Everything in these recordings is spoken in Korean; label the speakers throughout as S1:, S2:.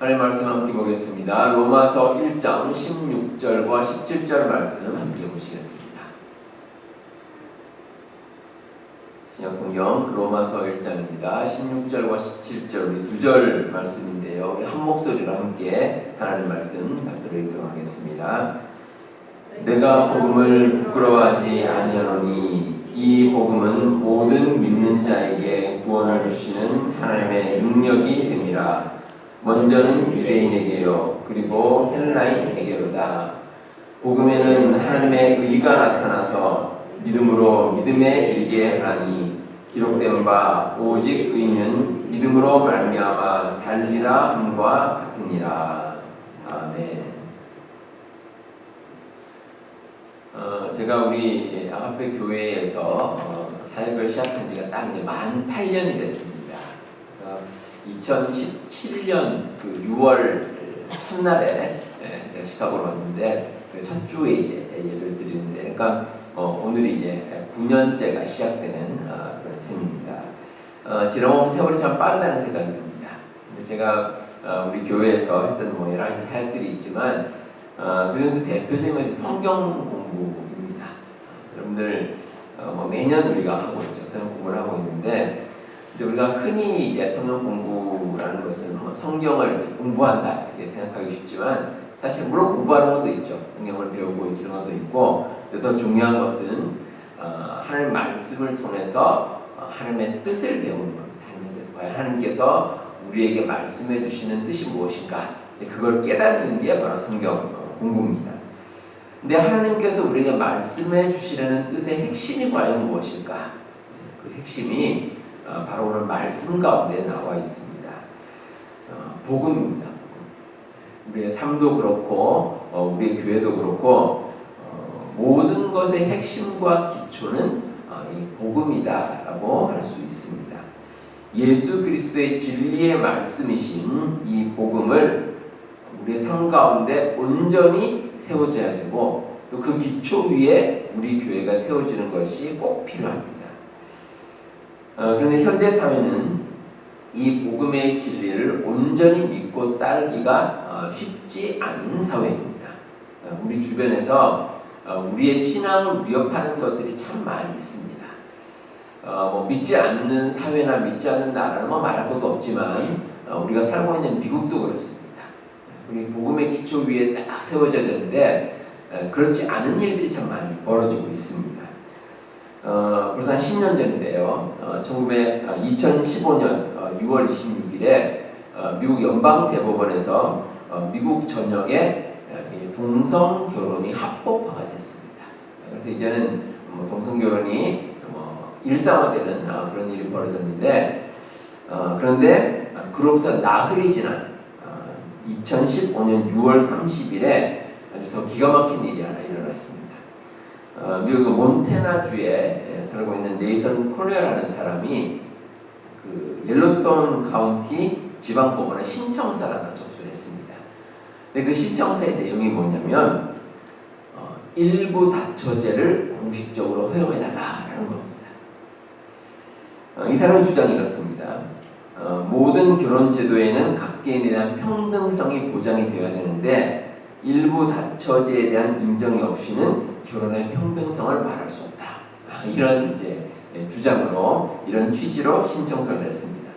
S1: 하나님의 말씀 함께 보겠습니다. 로마서 1장 16절과 17절 말씀 함께 보시겠습니다. 신약성경 로마서 1장입니다. 16절과 17절 우리 두 절 말씀인데요. 우리 한 목소리로 함께 하나님의 말씀 받들어 읽도록 하겠습니다. 내가 복음을 부끄러워하지 아니하노니 이 복음은 모든 믿는 자에게 구원을 주시는 하나님의 능력이 됨이라. 먼저는 유대인에게요 그리고 헬라인에게로다. 복음에는 하나님의 의가 나타나서 믿음으로 믿음에 이르게 하나니 기록된 바 오직 의인은 믿음으로 말미암아 살리라 함과 같으니라. 아멘. 제가 우리 아가페 교회에서 사역을 시작한 지가 딱 이제 만 8년이 됐습니다. 그래서 2017년 그 6월 첫날에 제가 시카고로 왔는데 그 첫 주에 이제 예배를 드리는데, 그러니까 오늘이 이제 9년째가 시작되는 그런 셈입니다. 지나온 세월이 참 빠르다는 생각이 듭니다. 근데 제가 우리 교회에서 했던 뭐 여러 가지 사역들이 있지만 그중에서 대표적인 것이 성경 공부입니다. 여러분들 뭐 매년 우리가 하고 있죠. 성경 공부를 하고 있는데, 근데 우리가 흔히 이제 성경 공부라는 것은 뭐 성경을 이제 공부한다 이렇게 생각하기 쉽지만, 사실 물론 공부하는 것도 있죠. 성경을 배우고 익히는 것도 있고, 근데 더 중요한 것은 하나님의 말씀을 통해서 하나님의 뜻을 배우는 겁니다. 하나님께서 우리에게 말씀해 주시는 뜻이 무엇인가, 그걸 깨닫는 게 바로 성경 공부입니다. 근데 하나님께서 우리에게 말씀해 주시려는 뜻의 핵심이 과연 무엇일까? 그 핵심이 바로 오늘 말씀 가운데 나와 있습니다. 복음입니다. 우리의 삶도 그렇고 우리의 교회도 그렇고 모든 것의 핵심과 기초는 이 복음이다라고 할 수 있습니다. 예수 그리스도의 진리의 말씀이신 이 복음을 우리의 삶 가운데 온전히 세워져야 되고, 또 그 기초 위에 우리 교회가 세워지는 것이 꼭 필요합니다. 그런데 현대 사회는 이 복음의 진리를 온전히 믿고 따르기가 쉽지 않은 사회입니다. 우리 주변에서 우리의 신앙을 위협하는 것들이 참 많이 있습니다. 뭐 믿지 않는 사회나 믿지 않는 나라는 뭐 말할 것도 없지만 우리가 살고 있는 미국도 그렇습니다. 우리 복음의 기초 위에 딱 세워져야 되는데 그렇지 않은 일들이 참 많이 벌어지고 있습니다. 벌써 한 10년 전인데요. 2015년 6월 26일에 미국 연방대법원에서 미국 전역에 동성 결혼이 합법화가 됐습니다. 그래서 이제는 동성 결혼이 일상화되는 그런 일이 벌어졌는데, 그런데 그로부터 나흘이 지난 2015년 6월 30일에 아주 더 기가 막힌 일이 하나 일어났습니다. 미국 몬태나주에 살고 있는 네이선 코넬이라는 사람이 그 옐로스톤 카운티 지방법원에 신청서를 하나 접수를 했습니다. 근데 그 신청서의 내용이 뭐냐면 일부 다처제를 공식적으로 허용해달라라는 겁니다. 이 사람의 주장이 이렇습니다. 모든 결혼 제도에는 각계에 대한 평등성이 보장이 되어야 되는데 일부 다처제에 대한 인정이 없이는 결혼의 평등성을 말할 수 없다. 이런 이제 주장으로, 이런 취지로 신청서를 냈습니다.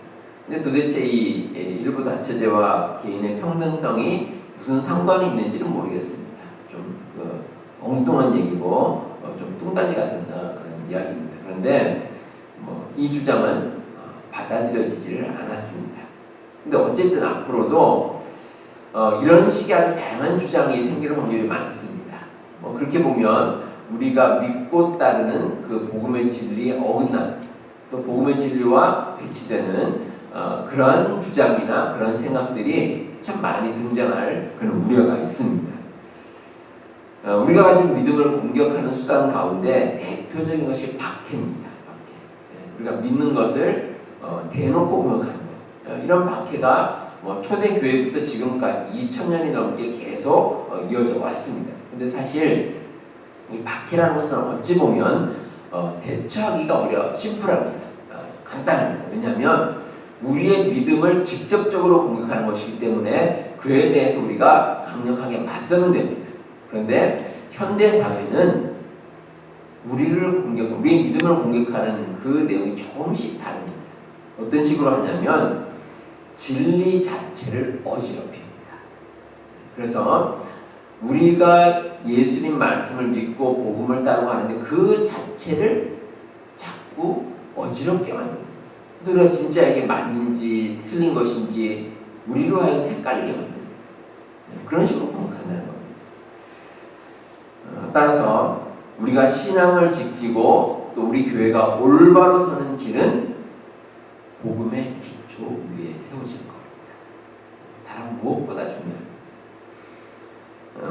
S1: 근데 도대체 이 일부 다처제와 개인의 평등성이 무슨 상관이 있는지는 모르겠습니다. 좀 엉뚱한 얘기고 좀 뚱딴지 같은 그런 이야기입니다. 그런데 이 주장은 받아들여지지를 않았습니다. 근데 어쨌든 앞으로도 이런 식의 아주 다양한 주장이 생길 확률이 많습니다. 그렇게 보면 우리가 믿고 따르는 그 복음의 진리에 어긋나는, 또 복음의 진리와 배치되는 그런 주장이나 그런 생각들이 참 많이 등장할 그런 우려가 있습니다. 우리가 가진 믿음을 공격하는 수단 가운데 대표적인 것이 박해입니다. 박해. 우리가 믿는 것을 대놓고 공격하는 것. 이런 박해가 초대 교회부터 지금까지 2000년이 넘게 계속 이어져 왔습니다. 근데 사실 이 박해라는 것은 어찌 보면 대처하기가 오히려 심플합니다. 간단합니다. 왜냐하면 우리의 믿음을 직접적으로 공격하는 것이기 때문에 그에 대해서 우리가 강력하게 맞서면 됩니다. 그런데 현대 사회는 우리의 믿음을 공격하는 그 내용이 조금씩 다릅니다. 어떤 식으로 하냐면 진리 자체를 어지럽힙니다. 그래서 우리가 예수님 말씀을 믿고 복음을 따르고 하는데 그 자체를 자꾸 어지럽게 만듭니다. 그래서 우리가 진짜 이게 맞는지 틀린 것인지 우리로 하여금 헷갈리게 만듭니다. 그런 식으로 공격한다는 겁니다. 따라서 우리가 신앙을 지키고 또 우리 교회가 올바로 서는 길은 복음의 기초 위에 세워질 겁니다. 다른 무엇보다 중요합니다.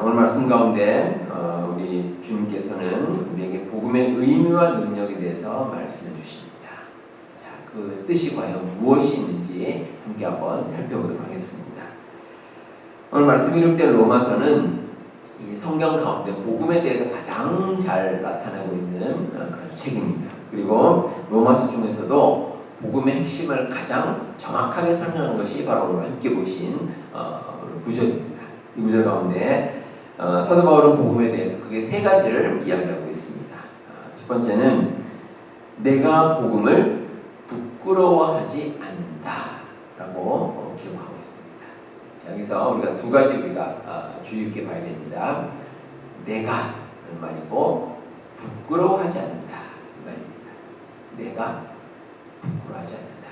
S1: 오늘 말씀 가운데 우리 주님께서는 우리에게 복음의 의미와 능력에 대해서 말씀해 주십니다. 자, 그 뜻이 과연 무엇이 있는지 함께 한번 살펴보도록 하겠습니다. 오늘 말씀이 기록된 로마서는 이 성경 가운데 복음에 대해서 가장 잘 나타내고 있는 그런 책입니다. 그리고 로마서 중에서도 복음의 핵심을 가장 정확하게 설명한 것이 바로 오늘 함께 보신 구절입니다. 이 구절 가운데 사도 바울은 복음에 대해서 크게 세 가지를 이야기하고 있습니다. 첫 번째는 내가 복음을 부끄러워하지 않는다라고 기록하고 있습니다. 자, 여기서 우리가 두 가지 우리가 주의 깊게 봐야 됩니다. 내가라는 말이고 부끄러워하지 않는다 말입니다. 내가 부끄러워하지 않는다.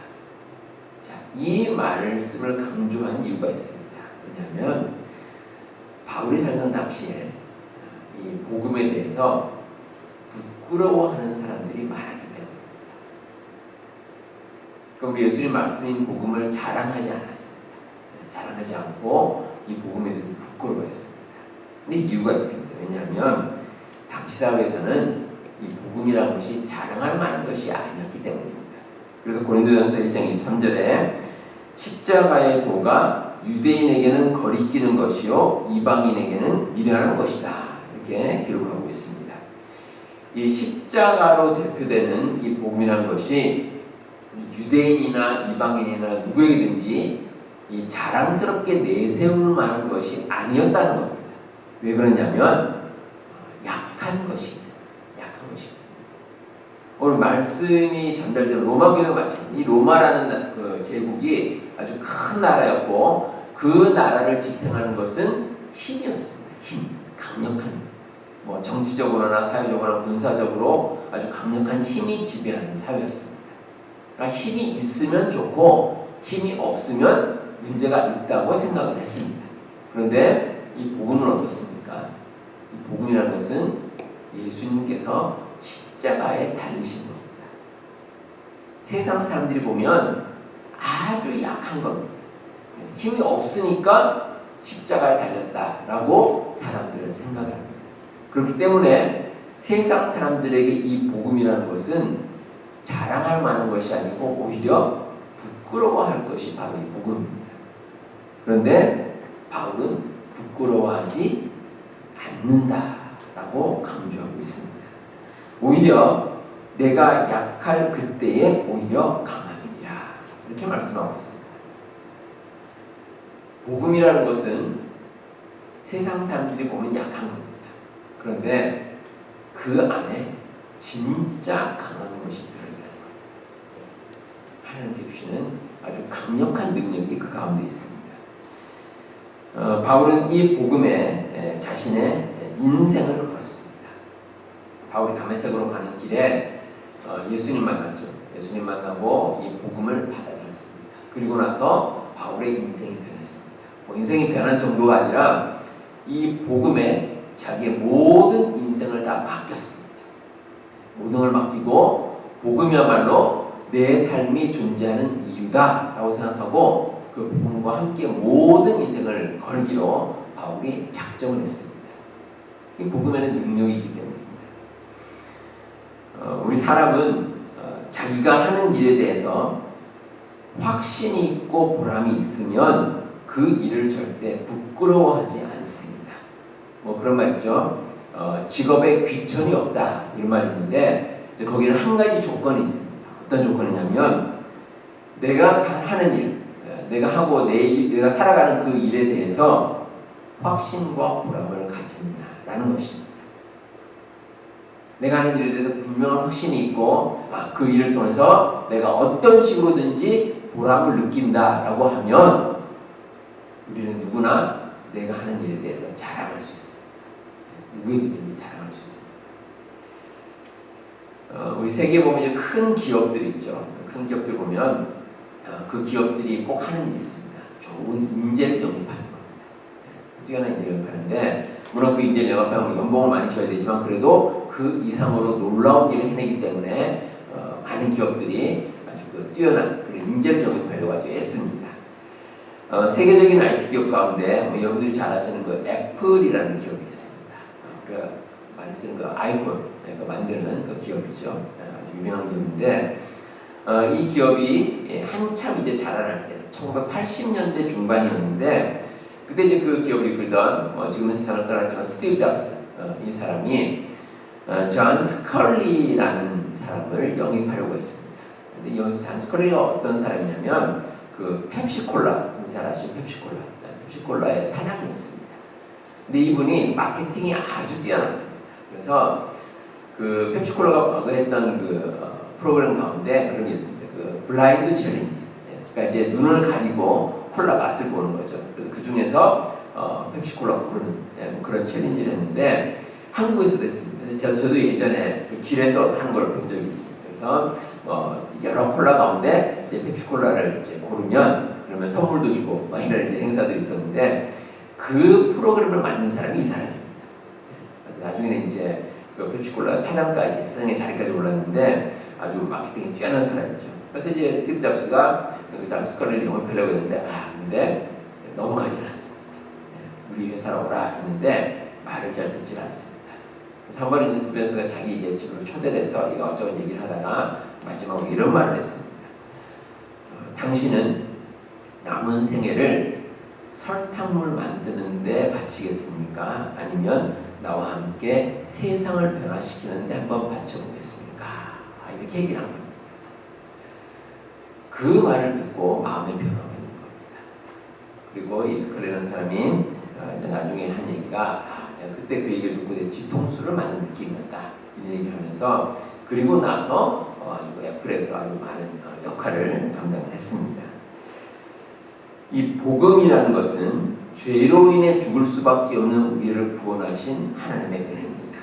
S1: 자, 이 말씀을 강조한 이유가 있습니다. 왜냐하면 바울이 살던 당시에 이 복음에 대해서 부끄러워하는 사람들이 많았기 때문입니다. 그러니까 우리 예수님 말씀인 복음을 자랑하지 않았습니다. 자랑하지 않고 이 복음에 대해서 부끄러워했습니다. 근데 이유가 있습니다. 왜냐하면 당시 사회에서는 이 복음이라는 것이 자랑할 만한 것이 아니었기 때문입니다. 그래서 고린도전서 1장 23절에 십자가의 도가 유대인에게는 거리끼는 것이요 이방인에게는 미련한 것이다 이렇게 기록하고 있습니다. 이 십자가로 대표되는 이 복음이라는 것이 유대인이나 이방인이나 누구에게든지 이 자랑스럽게 내세울 만한 것이 아니었다는 겁니다. 왜 그러냐면 약한 것이기 때문에. 약한 것이기 때문에. 오늘 말씀이 전달되는 로마 교회와 마찬가지. 이 로마라는 그 제국이 아주 큰 나라였고 그 나라를 지탱하는 것은 힘이었습니다. 힘, 강력한 힘. 뭐 정치적으로나 사회적으로나 군사적으로 아주 강력한 힘이 지배하는 사회였습니다. 그러니까 힘이 있으면 좋고 힘이 없으면 문제가 있다고 생각을 했습니다. 그런데 이 복음은 어떻습니까? 이 복음이라는 것은 예수님께서 십자가에 달리신 겁니다. 세상 사람들이 보면 아주 약한 겁니다. 힘이 없으니까 십자가에 달렸다라고 사람들은 생각을 합니다. 그렇기 때문에 세상 사람들에게 이 복음이라는 것은 자랑할 만한 것이 아니고 오히려 부끄러워할 것이 바로 이 복음입니다. 그런데 바울은 부끄러워하지 않는다라고 강조하고 있습니다. 오히려 내가 약할 그때에 오히려 강함이니라 이렇게 말씀하고 있습니다. 복음이라는 것은 세상 사람들이 보면 약한 겁니다. 그런데 그 안에 진짜 강한 것이 들어있다는 거예요. 하나님께 주시는 아주 강력한 능력이 그 가운데 있습니다. 바울은 이 복음에 자신의 인생을 걸었습니다. 바울이 다메섹으로 가는 길에 예수님 만났죠. 예수님 만나고 이 복음을 받아들였습니다. 그리고 나서 바울의 인생이 변했습니다. 인생이 변한 정도가 아니라 이 복음에 자기의 모든 인생을 다 맡겼습니다. 모든 걸 맡기고 복음이야말로 내 삶이 존재하는 이유다라고 생각하고 그 복음과 함께 모든 인생을 걸기로 바울이 작정을 했습니다. 이 복음에는 능력이 있기 때문입니다. 우리 사람은 자기가 하는 일에 대해서 확신이 있고 보람이 있으면 그 일을 절대 부끄러워하지 않습니다. 뭐 그런 말 있죠. 직업에 귀천이 없다 이런 말이 있는데 거기는 한 가지 조건이 있습니다. 어떤 조건이냐면 내가 하는 일, 내가 하고 내가 살아가는 그 일에 대해서 확신과 보람을 가졌냐라는 것입니다. 내가 하는 일에 대해서 분명한 확신이 있고 그 일을 통해서 내가 어떤 식으로든지 보람을 느낀다라고 하면 우리는 누구나 내가 하는 일에 대해서 자랑할 수 있습니다. 누구에게든지 자랑할 수 있습니다. 우리 세계에 보면 이제 큰 기업들이 있죠. 큰 기업들 보면 그 기업들이 꼭 하는 일이 있습니다. 좋은 인재를 영입하는 겁니다. 뛰어난 인재를 영입하는데 물론 그 인재를 영입하면 연봉을 많이 줘야 되지만 그래도 그 이상으로 놀라운 일을 해내기 때문에 많은 기업들이 아주 뛰어난 그런 인재를 영입하려고 아주 애씁니다. 세계적인 IT 기업 가운데 여러분들이 잘 아시는 그 애플이라는 기업이 있습니다. 우리가 많이 쓰는 그 아이폰 만드는 그 기업이죠. 아주 유명한 기업인데 이 기업이 한참 이제 자라날 때 1980년대 중반이었는데 그때 이제 그 기업을 이끌던 지금은 세상을 떠났지만 스티브 잡스 이 사람이 존 스컬리라는 사람을 영입하려고 했습니다. 근데 여기서 존 스컬리가 어떤 사람이냐면 그 펩시콜라 잘 아시는 펩시콜라의 사장이었습니다. 근데 이분이 마케팅이 아주 뛰어났습니다. 그래서 그 펩시콜라가 과거에 했던 그 프로그램 가운데 그런 게 있습니다. 그 블라인드 챌린지. 그러니까 이제 눈을 가리고 콜라 맛을 보는 거죠. 그래서 그 중에서 펩시콜라 고르는 뭐 그런 챌린지를 했는데 한국에서도 했습니다. 그래서 저도 예전에 그 길에서 하는 걸 본 적이 있습니다. 그래서 여러 콜라 가운데 이제 펩시콜라를 이제 고르면 그러면 선물도 주고 막 이런 이제 행사들이 있었는데 그 프로그램을 만든 사람이 이 사람입니다. 그래서 나중에는 이제 그 펩시콜라 사장의 자리까지 올랐는데 아주 마케팅이 뛰어난 사람이죠. 그래서 이제 스티브 잡스가 그 존 스컬리를 영입하려고 했는데 근데 넘어가질 않습니다. 우리 회사로 오라 했는데 말을 잘 듣질 않습니다. 그래서 한 번은 스티브 잡스가 자기 이제 집으로 초대를 해서 이것저것 얘기를 하다가 마지막으로 이런 말을 했습니다. 당신은 남은 생애를 설탕물 만드는 데 바치겠습니까? 아니면 나와 함께 세상을 변화시키는 데 한번 바쳐보겠습니까? 이렇게 얘기를 한 겁니다. 그 말을 듣고 마음의 변화가 있는 겁니다. 그리고 이 스컬리라는 사람이 이제 나중에 한 얘기가 내가 그때 그 얘기를 듣고 내 뒤통수를 맞는 느낌이었다. 이런 얘기를 하면서 그리고 나서 아주 애플에서 아주 많은 역할을 감당을 했습니다. 이 복음이라는 것은 죄로 인해 죽을 수밖에 없는 우리를 구원하신 하나님의 은혜입니다.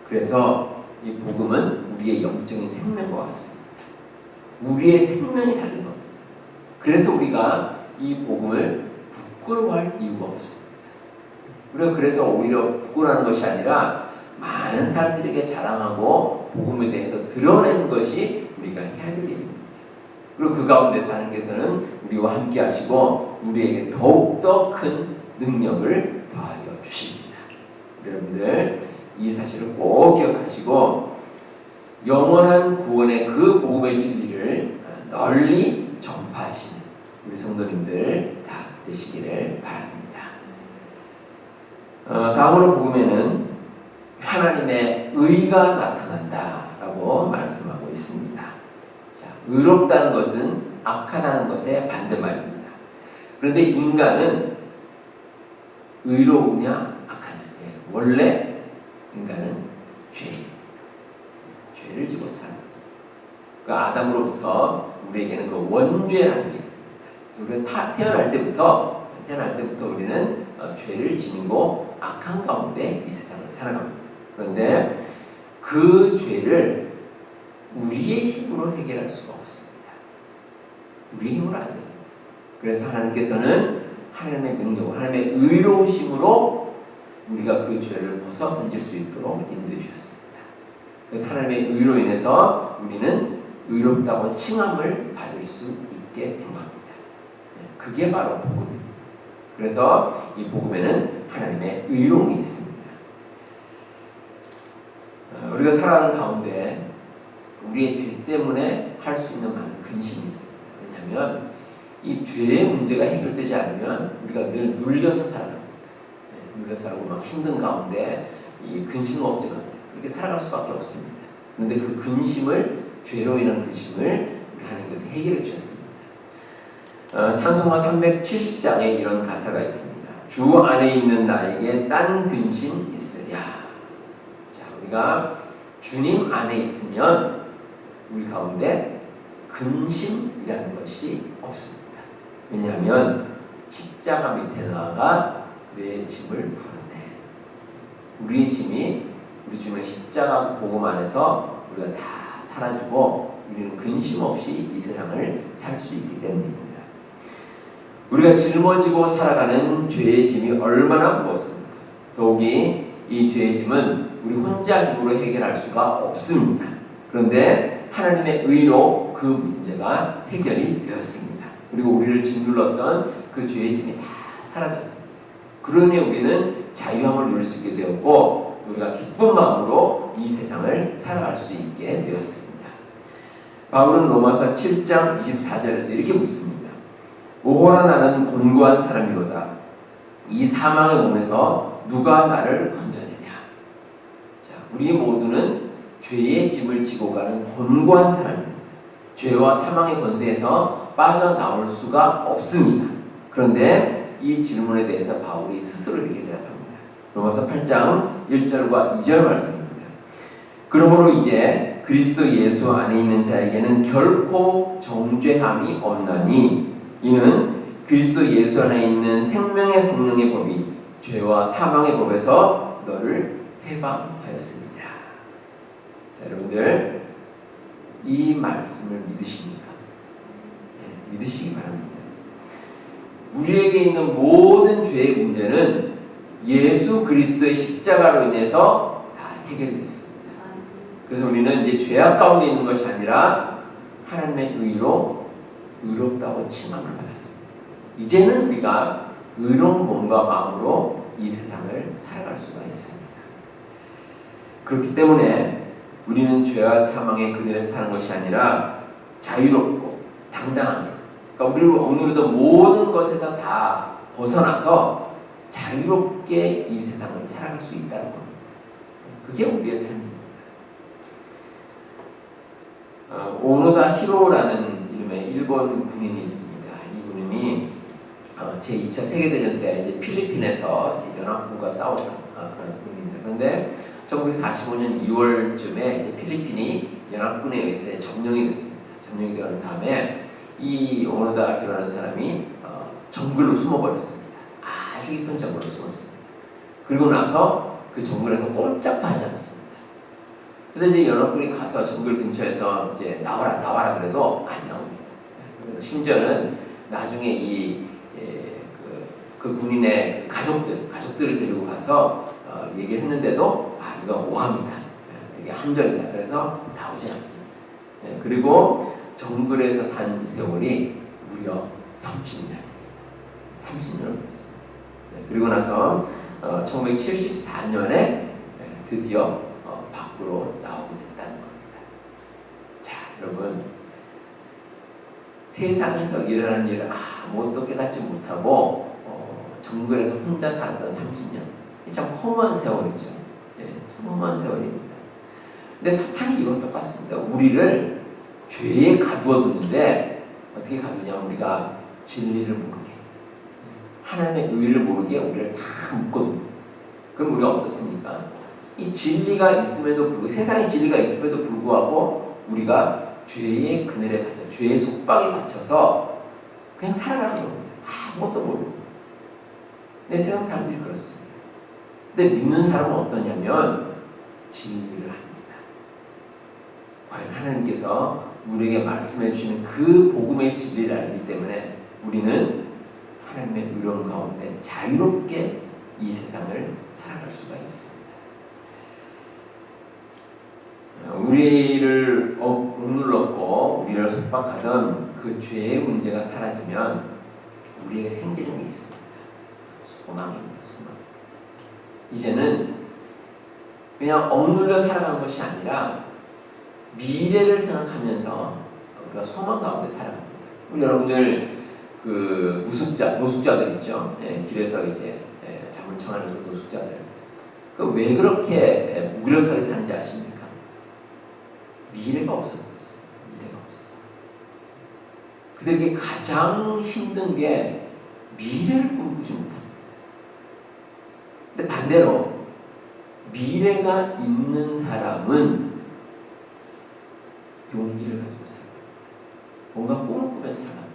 S1: 그래서 이 복음은 우리의 영적인 생명과 같습니다. 우리의 생명이 달린 겁니다. 그래서 우리가 이 복음을 부끄러워할 이유가 없습니다. 우리가 그래서 오히려 부끄러워하는 것이 아니라 많은 사람들에게 자랑하고 복음에 대해서 드러내는 것이 우리가 해야 될 일입니다. 그리고 그 가운데서 하나님께서는 우리와 함께 하시고 우리에게 더욱더 큰 능력을 더하여 주십니다. 여러분들 이 사실을 꼭 기억하시고 영원한 구원의 그 복음의 진리를 널리 전파하시는 우리 성도님들 다 되시기를 바랍니다. 다음으로 복음에는 하나님의 의가 나타난다라고 말씀하고 있습니다. 자, 의롭다는 것은 악하다는 것의 반대말입니다. 그런데 인간은 의로우냐 악하냐? 원래 인간은 죄를 지고 살아갑니다. 그 아담으로부터 우리에게는 그 원죄라는 게 있습니다. 그래서 우리가 태어날 때부터 우리는 죄를 지니고 악한 가운데 이 세상을 살아갑니다. 그런데 그 죄를 우리의 힘으로 해결할 수가 없습니다. 우리의 힘으로 안 됩니다. 그래서 하나님께서는 하나님의 능력, 하나님의 의로우심으로 우리가 그 죄를 벗어 던질 수 있도록 인도해 주셨습니다. 그래서 하나님의 의로 인해서 우리는 의롭다고 칭함을 받을 수 있게 된 겁니다. 그게 바로 복음입니다. 그래서 이 복음에는 하나님의 의로움이 있습니다. 우리가 살아가는 가운데 우리의 죄 때문에 할 수 있는 많은 근심이 있습니다. 왜냐하면 이 죄의 문제가 해결되지 않으면 우리가 늘 눌려서 살아갑니다. 눌려서 살고 막 힘든 가운데 이 근심 억제 가운데 그렇게 살아갈 수밖에 없습니다. 그런데 그 근심을 죄로 인한 근심을 우리 하나님께서 해결해 주셨습니다. 찬송가 370장에 이런 가사가 있습니다. 주 안에 있는 나에게 딴 근심 있으랴. 자, 우리가 주님 안에 있으면 우리 가운데 근심이라는 것이 없습니다. 왜냐하면 십자가 밑에 나아가 내 짐을 풀었네. 우리의 짐이 우리 주님의 십자가 복음 안에서 우리가 다 사라지고 우리는 근심 없이 이 세상을 살 수 있기 때문입니다. 우리가 짊어지고 살아가는 죄의 짐이 얼마나 무겁습니까? 더욱이 이 죄의 짐은 우리 혼자 힘으로 해결할 수가 없습니다. 그런데 하나님의 의로 그 문제가 해결이 되었습니다. 그리고 우리를 짓눌렀던 그 죄의 짐이 다 사라졌습니다. 그러니 우리는 자유함을 누릴 수 있게 되었고 우리가 기쁜 마음으로 이 세상을 살아갈 수 있게 되었습니다. 바울은 로마서 7장 24절에서 이렇게 묻습니다. 오호라 나는 곤고한 사람이로다. 이 사망의 몸에서 누가 나를 건져내냐. 자, 우리 모두는 죄의 짐을 지고 가는 곤고한 사람입니다. 죄와 사망의 권세에서 빠져나올 수가 없습니다. 그런데 이 질문에 대해서 바울이 스스로 이렇게 대답합니다. 로마서 8장 1절과 2절 말씀입니다. 그러므로 이제 그리스도 예수 안에 있는 자에게는 결코 정죄함이 없나니 이는 그리스도 예수 안에 있는 생명의 성령의 법이 죄와 사망의 법에서 너를 해방하였습니다. 자, 여러분들 이 말씀을 믿으십니까? 네, 믿으시기 바랍니다. 우리에게 있는 모든 죄의 문제는 예수 그리스도의 십자가로 인해서 다 해결이 됐습니다. 그래서 우리는 이제 죄악 가운데 있는 것이 아니라 하나님의 의로 의롭다고 칭함을 받았습니다. 이제는 우리가 의로운 몸과 마음으로 이 세상을 살아갈 수가 있습니다. 그렇기 때문에 우리는 죄와 사망의 그늘에서 사는 것이 아니라 자유롭고 당당하게, 그러니까 우리를 억누르던 모든 것에서 다 벗어나서 자유롭게 이 세상을 살아갈 수 있다는 겁니다. 그게 우리의 삶입니다. 오노다 히로라는 이름의 일본 군인이 있습니다. 이 군인이 제2차 세계대전 때 이제 필리핀에서 이제 연합군과 싸웠던 그런 군인입니다. 그런데 1945년 2월쯤에 이제 필리핀이 연합군에 의해서 점령이 됐습니다. 점령이 되는 다음에 이 오노다 히로라는 사람이 정글로 숨어버렸습니다. 아주 깊은 정글로 숨었습니다. 그리고 나서 그 정글에서 꼼짝도 하지 않습니다. 그래서 이제 연합군이 가서 정글 근처에서 이제 나와라 그래도 안 나옵니다. 그래서 심지어는 나중에 그 군인의 가족들을 데리고 가서 얘기를 했는데도 이거 오합니다. 이게 함정이다. 그래서 나오지 않습니다. 그리고 정글에서 산 세월이 무려 30년입니다. 30년을 했습니다. 그리고 나서 1974년에 드디어 밖으로 나오게 됐다는 겁니다. 자, 여러분, 세상에서 일어나는 일을 아무것도 깨닫지 못하고 정글에서 혼자 살았던 30년, 참 허무한 세월이죠. 참 허무한 세월입니다. 근데 사탄이 이와 똑같습니다. 우리를 죄에 가두어 두는데 어떻게 가두냐면 우리가 진리를 모르게, 하나님의 의를 모르게 우리를 다 묶어둡니다. 그럼 우리가 어떻습니까? 이 진리가 있음에도 불구하고, 세상에 진리가 있음에도 불구하고 우리가 죄의 그늘에 갇혀, 죄의 속박에 갇혀서 그냥 살아가는 겁니다. 아무것도 모르고. 근데 세상 사람들이 그렇습니다. 근데 믿는 사람은 어떠냐면 진리를 합니다. 과연 하나님께서 우리에게 말씀해 주시는 그 복음의 진리를 알기 때문에 우리는 하나님의 의로움 가운데 자유롭게 이 세상을 살아갈 수가 있습니다. 우리를 억눌렀고 우리를 속박하던 그 죄의 문제가 사라지면 우리에게 생기는 게 있습니다. 소망입니다. 소망. 이제는 그냥 억눌려 살아가는 것이 아니라 미래를 생각하면서 우리가 소망 가운데 살아갑니다. 여러분들 그 노숙자들 있죠. 길에서 이제 잠을 청하는 그 노숙자들. 그 왜 그렇게 무기력하게 사는지 아십니까? 미래가 없어서 그렇습니다. 미래가 없어서. 그들에게 가장 힘든 게 미래를 꿈꾸지 못합니다. 근데 반대로 미래가 있는 사람은 용기를 가지고 살아요. 뭔가 꿈을 꾸며 살아갑니다.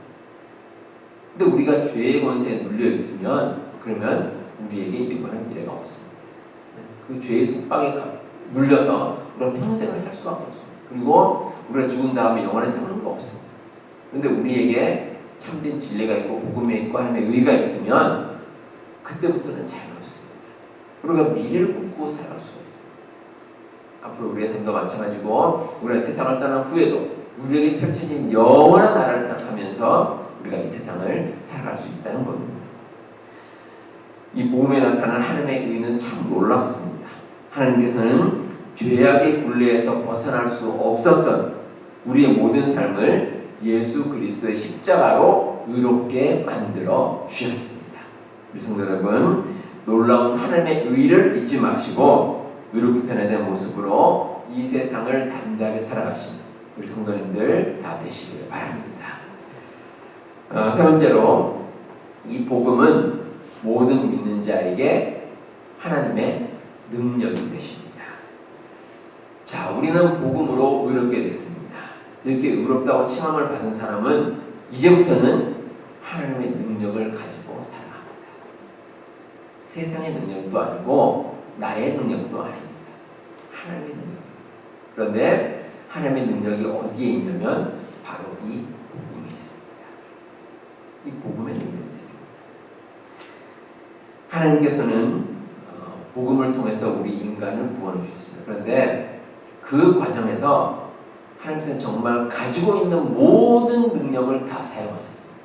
S1: 근데 우리가 죄의 권세에 눌려 있으면 그러면 우리에게 영원한 미래가 없습니다. 그 죄의 속박에 눌려서 우리가 평생을 살 수밖에 없습니다. 그리고 우리가 죽은 다음에 영원한 생명도 없습니다. 그런데 우리에게 참된 진리가 있고 복음에 있고 하나님의 의가 있으면 그때부터는 자유롭습니다. 우리가 미래를 꿈꾸고 살아갈 수가 있어요. 앞으로 우리의 삶도 마찬가지고 우리가 세상을 떠난 후에도 우리에게 펼쳐진 영원한 나라를 생각하면서 우리가 이 세상을 살아갈 수 있다는 겁니다. 이 복음에 나타난 하나님의 의는 참 놀랍습니다. 하나님께서는 죄악의 굴레에서 벗어날 수 없었던 우리의 모든 삶을 예수 그리스도의 십자가로 의롭게 만들어 주셨습니다. 우리 성도 여러분, 놀라운 하나님의 의를 잊지 마시고 의롭게 변화된 모습으로 이 세상을 담대하게 살아가시는 우리 성도님들 다 되시기를 바랍니다. 세 번째로 이 복음은 모든 믿는 자에게 하나님의 능력이 되십니다. 자, 우리는 복음으로 의롭게 됐습니다. 이렇게 의롭다고 칭함을 받은 사람은 이제부터는 하나님의 능력을 가지고 살아갑니다. 세상의 능력도 아니고 나의 능력도 아닙니다. 하나님의 능력입니다. 그런데 하나님의 능력이 어디에 있냐면 바로 이 복음에 있습니다. 이 복음의 능력이 있습니다. 하나님께서는 복음을 통해서 우리 인간을 구원해 주셨습니다. 그런데 그 과정에서 하나님께서는 정말 가지고 있는 모든 능력을 다 사용하셨습니다.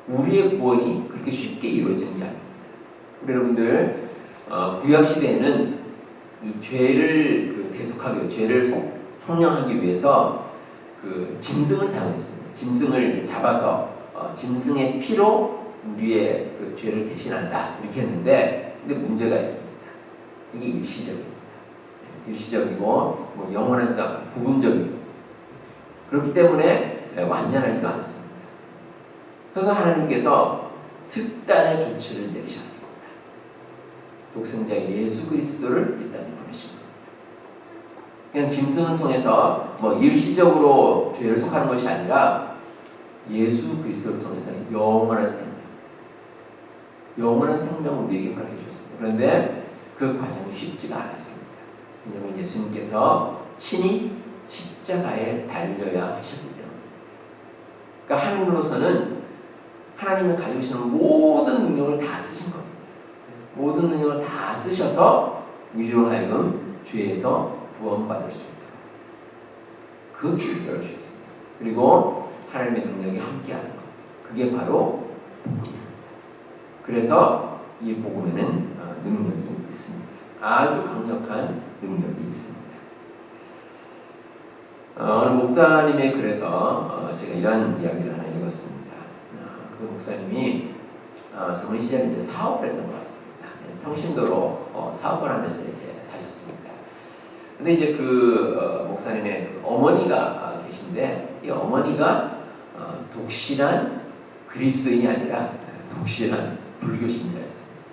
S1: 우리의 구원이 그렇게 쉽게 이루어지는 게 아닙니다. 우리 여러분들 구약 시대에는 이 죄를 대속하기, 죄를 속량하기 위해서 그 짐승을 사용했습니다. 짐승을 이제 잡아서 짐승의 피로 우리의 그 죄를 대신한다 이렇게 했는데, 근데 문제가 있습니다. 이게 일시적입니다. 일시적이고 뭐 영원하지도 않고 부분적이고 그렇기 때문에 완전하지도 않습니다. 그래서 하나님께서 특단의 조치를 내리셨습니다. 독생자 예수 그리스도를 이 땅에 보내신 겁니다. 그냥 짐승을 통해서 뭐 일시적으로 죄를 속하는 것이 아니라 예수 그리스도를 통해서 영원한 생명을 우리에게 허락해 주셨습니다. 그런데 그 과정이 쉽지가 않았습니다. 왜냐하면 예수님께서 친히 십자가에 달려야 하셨기 때문입니다. 그러니까 하나님으로서는 하나님이 가지고 계시는 모든 능력을 다 쓰신 겁니다. 모든 능력을 다 쓰셔서 우리로 하여금 죄에서 구원받을 수 있도록 그 길을 열어주셨습니다. 그리고 하나님의 능력이 함께하는 것, 그게 바로 복음입니다. 그래서 이 복음에는 능력이 있습니다. 아주 강력한 능력이 있습니다. 오늘 목사님의 글에서 제가 이런 이야기를 하나 읽었습니다. 그 목사님이 젊은 시절에 이제 사업을 했던 것 같습니다. 평신도로 사업을 하면서 이제 사셨습니다. 근데 이제 그 목사님의 그 어머니가 계신데, 이 어머니가 독실한 그리스도인이 아니라 독실한 불교 신자였습니다.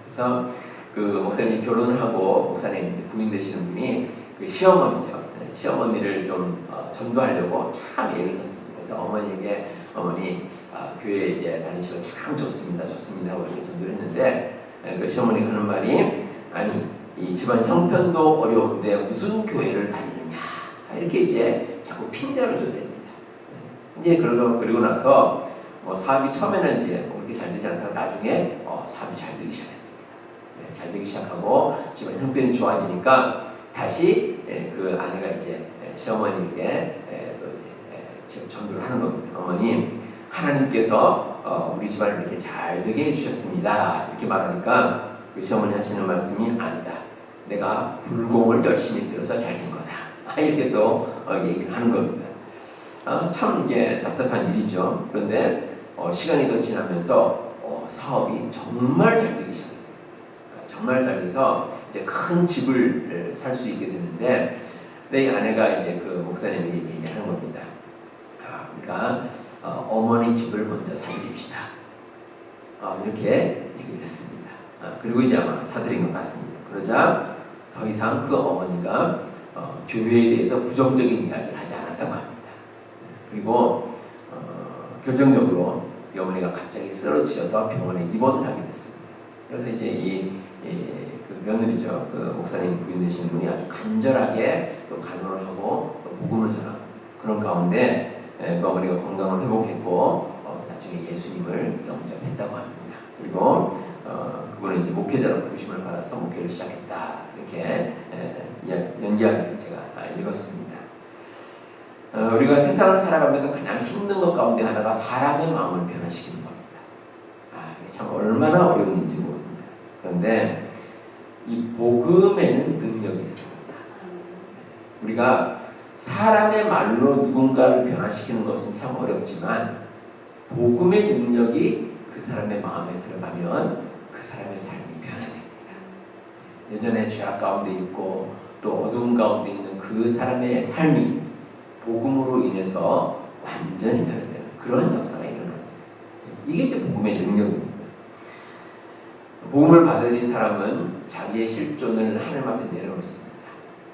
S1: 그래서 그 목사님이 결혼하고 목사님 부인 되시는 분이 그 시어머니죠. 시어머니를 좀 전도하려고 참 애를 썼습니다. 그래서 어머니에게 어머니 교회 이제 다니시고 참 좋습니다 하고 이렇게 전도를 했는데, 그 시어머니가 하는 말이, 아니 이 집안 형편도 어려운데 무슨 교회를 다니느냐 이렇게 이제 자꾸 핀잔을 줬답니다. 이제 그리고 나서 사업이 처음에는 이제 그렇게 잘 되지 않다가 나중에 사업이 잘 되기 시작했습니다. 잘 되기 시작하고 집안 형편이 좋아지니까 다시 그 아내가 이제 시어머니에게 또 이제 전도를 하는 겁니다. 어머니, 하나님께서 우리 집안을 이렇게 잘 되게 해주셨습니다. 이렇게 말하니까 그 시어머니 하시는 말씀이, 아니다, 내가 불공을 열심히 들여서 잘 된 거다. 이렇게 또 얘기를 하는 겁니다. 참 이게 답답한 일이죠. 그런데 시간이 더 지나면서 사업이 정말 잘 되기 시작했습니다. 정말 잘 돼서 이제 큰 집을 살 수 있게 됐는데, 내 아내가 이제 그 목사님에게 얘기하는 겁니다. 그러니까 어머니 집을 먼저 사드립시다. 이렇게 얘기를 했습니다. 그리고 이제 아마 사드린 것 같습니다. 그러자 더 이상 그 어머니가 교회에 대해서 부정적인 이야기를 하지 않았다고 합니다. 그리고 결정적으로 이 어머니가 갑자기 쓰러지셔서 병원에 입원을 하게 됐습니다. 그래서 이제 그 며느리죠, 그 목사님 부인 되시는 분이 아주 간절하게 또 간호를 하고 또 복음을 전하고 그런 가운데 그 어머니가 건강을 회복했고 나중에 예수님을 영접했다고 합니다. 그리고 그분은 이제 목회자로 부르심을 받아서 목회를 시작했다. 이렇게 이야기를 제가 읽었습니다. 우리가 세상을 살아가면서 가장 힘든 것 가운데 하나가 사람의 마음을 변화시키는 겁니다. 이게 참 얼마나 어려운 일인지 모릅니다. 그런데 이 복음에는 능력이 있습니다. 우리가 사람의 말로 누군가를 변화시키는 것은 참 어렵지만 복음의 능력이 그 사람의 마음에 들어가면 그 사람의 삶이 변화됩니다. 예전에 죄악 가운데 있고 또 어두운 가운데 있는 그 사람의 삶이 복음으로 인해서 완전히 변화되는 그런 역사가 일어납니다. 이게 이제 복음의 능력입니다. 복음을 받아들인 사람은 자기의 실존을 하나님 앞에 내려놓습니다.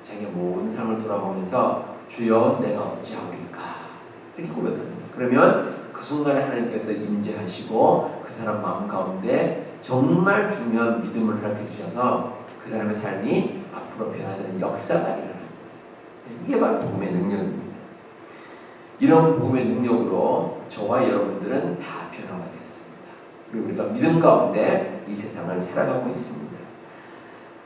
S1: 자기의 모든 삶을 돌아보면서 주여 내가 어찌하오리까 이렇게 고백합니다. 그러면 그 순간에 하나님께서 임재하시고 그 사람 마음 가운데 정말 중요한 믿음을 허락해 주셔서 그 사람의 삶이 앞으로 변화되는 역사가 일어납니다. 이게 바로 복음의 능력입니다. 이런 복음의 능력으로 저와 여러분들은 다 변화가 되었습니다. 그리고 우리가 믿음 가운데 이 세상을 살아가고 있습니다.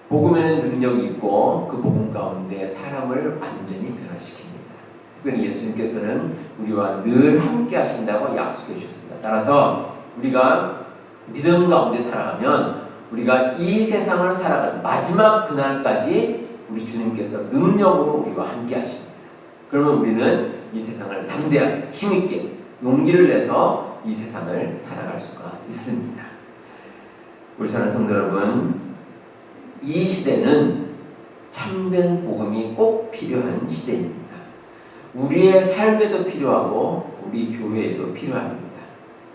S1: 복음에는 능력이 있고 그 복음 가운데 사람을 완전히 변화시킵니다. 특별히 예수님께서는 우리와 늘 함께 하신다고 약속해 주셨습니다. 따라서 우리가 믿음 가운데 살아가면 우리가 이 세상을 살아가는 마지막 그날까지 우리 주님께서 능력으로 우리와 함께 하십니다. 그러면 우리는 이 세상을 담대하게 힘있게 용기를 내서 이 세상을 살아갈 수가 있습니다. 우리 사랑하는 성도 여러분, 이 시대는 참된 복음이 꼭 필요한 시대입니다. 우리의 삶에도 필요하고 우리 교회에도 필요합니다.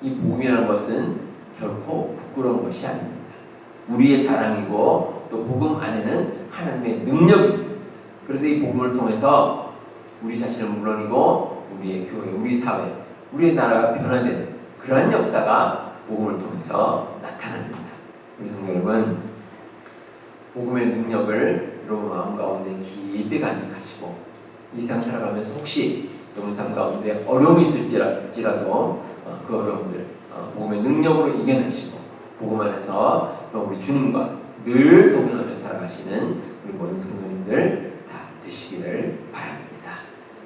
S1: 이 복음이라는 것은 결코 부끄러운 것이 아닙니다. 우리의 자랑이고 또 복음 안에는 하나님의 능력이 있습니다. 그래서 이 복음을 통해서 우리 자신은 물론이고 우리의 교회, 우리 사회, 우리의 나라가 변화되는 그러한 역사가 복음을 통해서 나타납니다. 우리 성도 여러분, 복음의 능력을 여러분 마음 가운데 깊이 간직하시고 이 세상 살아가면서 혹시 여러분 삶 가운데 어려움이 있을지라도 그 어려움들 복음의 능력으로 이겨내시고 복음 안에서 우리 주님과 늘 동행하며 살아가시는 우리 모든 성도님들